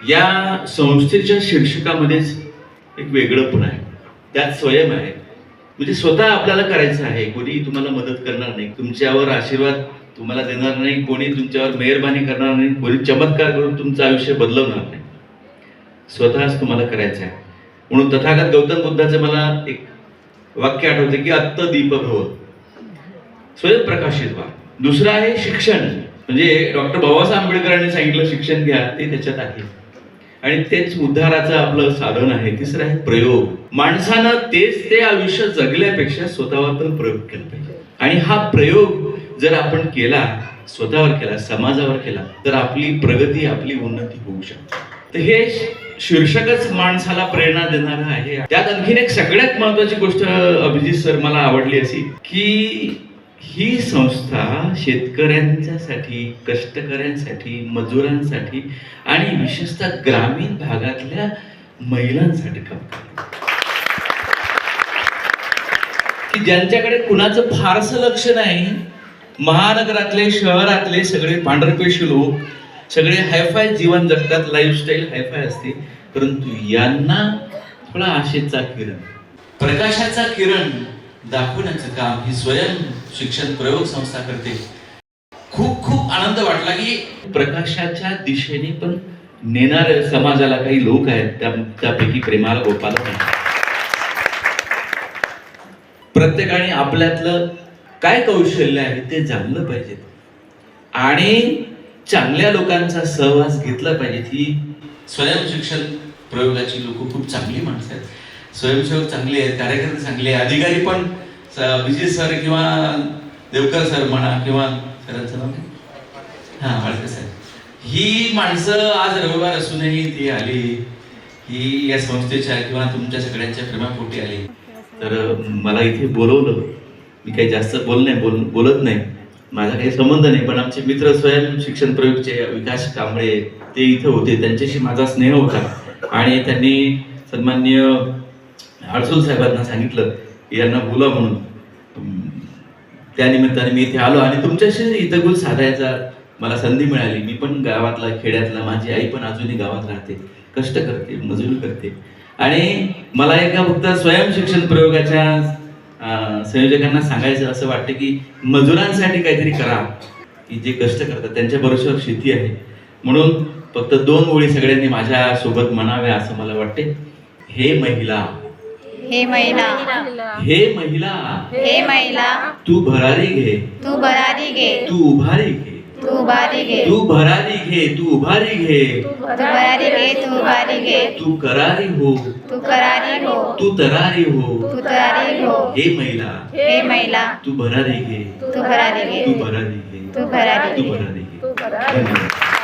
या संस्थेच्या शीर्षकामध्येच एक वेगळं पण आहे, त्यात स्वयं आहे. म्हणजे स्वतः आपल्याला करायचं आहे. कोणी तुम्हाला मदत करणार नाही, तुमच्यावर आशीर्वाद तुम्हाला देणार नाही, कोणी तुमच्यावर मेहरबानी करणार नाही, कोणी चमत्कार करून तुमचं आयुष्य बदलवणार नाही. स्वतःच तुम्हाला करायचं आहे. म्हणून तथागत गौतम बुद्धाचं मला एक वाक्य आठवते की अत्त दीप भव, स्वयंप्रकाशित व्हा. दुसरं आहे शिक्षण. म्हणजे डॉक्टर बाबासाहेब आंबेडकरांनी सांगितलं शिक्षण घ्या, ते त्याच्यात आहे आणि तेच उद्धाराचं आपलं साधन आहे. तिसरं आहे प्रयोग. माणसानं तेच ते आयुष्य जगल्यापेक्षा स्वतःवर पण प्रयोग केला पाहिजे. आणि हा प्रयोग जर आपण केला, स्वतःवर केला, समाजावर केला, तर आपली प्रगती, आपली उन्नती होऊ शकते. तर हे शीर्षकच माणसाला प्रेरणा देणार आहे. त्यात आणखीन एक सगळ्यात महत्वाची गोष्ट अभिजित सर मला आवडली अशी की ही संस्था शेतकऱ्यांच्यासाठी, कष्टकऱ्यांसाठी, मजुरांसाठी आणि विशेषतः ग्रामीण भागातल्या महिलांसाठी काम करते. की ज्यांच्याकडे कुणाचं फारसं लक्ष नाही, महानगरातले, शहरातले सगळे पांढरपेशी लोक सगळे हायफाय जीवन जगतात, लाईफस्टाईल हायफाय असते, परंतु यांना थोडा आशेचा किरण, प्रकाशाचा किरण दाखवण्याचं काम ही स्वयं शिक्षण प्रयोग संस्था करते. खूप खूप आनंद वाटला की प्रकाशाच्या दिशेने पण नेणारे समाजाला काही लोक आहेत. त्यापैकी प्रेमाला गोपाल पण. प्रत्येकाने आपल्यातलं काय कौशल्य आहे ते जाणलं पाहिजे आणि चांगल्या लोकांचा सहवास घेतला पाहिजे. ही स्वयं शिक्षण प्रयोगाची लोक खूप चांगली माणसं आहेत, स्वयंसेवक चांगले आहेत, कार्यकर्ते चांगले आहेत, अधिकारी पण विजय सर किंवा देवकर सर म्हणा किंवा सरांचं नाव वाळके साहेब, ही माणसं आज रविवार असूनही ती आली, ही या संस्थेच्या किंवा तुमच्या सगळ्यांच्या प्रेमापोटी आली. तर मला इथे बोलवलं. मी काही जास्त बोलत नाही, माझा काही संबंध नाही, पण आमचे मित्र स्वयं शिक्षण प्रयोगचे विकास कांबळे ते इथे होते, त्यांच्याशी माझा स्नेह होता आणि त्यांनी सन्माननीय आळसुल साहेबांना सांगितलं यांना बोला म्हणून. त्यानिमित्ताने मी इथे आलो आणि तुमच्याशी इथं गुल साधायचा मला संधी मिळाली. मी पण गावातला, खेड्यातला, माझी आई पण अजूनही गावात राहते, कष्ट करते, मजुरी करते आणि मला एका फक्त स्वयं शिक्षण प्रयोगाच्या संयोजकांना सांगायचं असं वाटतं की मजुरांसाठी काहीतरी करा, की जे कष्ट करतात त्यांच्या भरोश्यावर शेती आहे. म्हणून फक्त 2 ओळी सगळ्यांनी माझ्या सोबत म्हणाव्या असं मला वाटते. हे महिला, हे महिला, हे महिला, हे महिला, तू भरारी घे, तू भरारी घे, तू उभारी घे, तू उभारी घे, तू भरारी घे, तू उभारी घे, तू भरारी घे, तू उभारी घे, तू करारी हो, तू करारी हो, तू तरारी हो, तू तरारी हो. हे महिला, हे महिला, तू भरारी घे, तू भरारी घे, तू भरारी घे, तू भरारी तू घे. भरारी घे. धन्यवाद.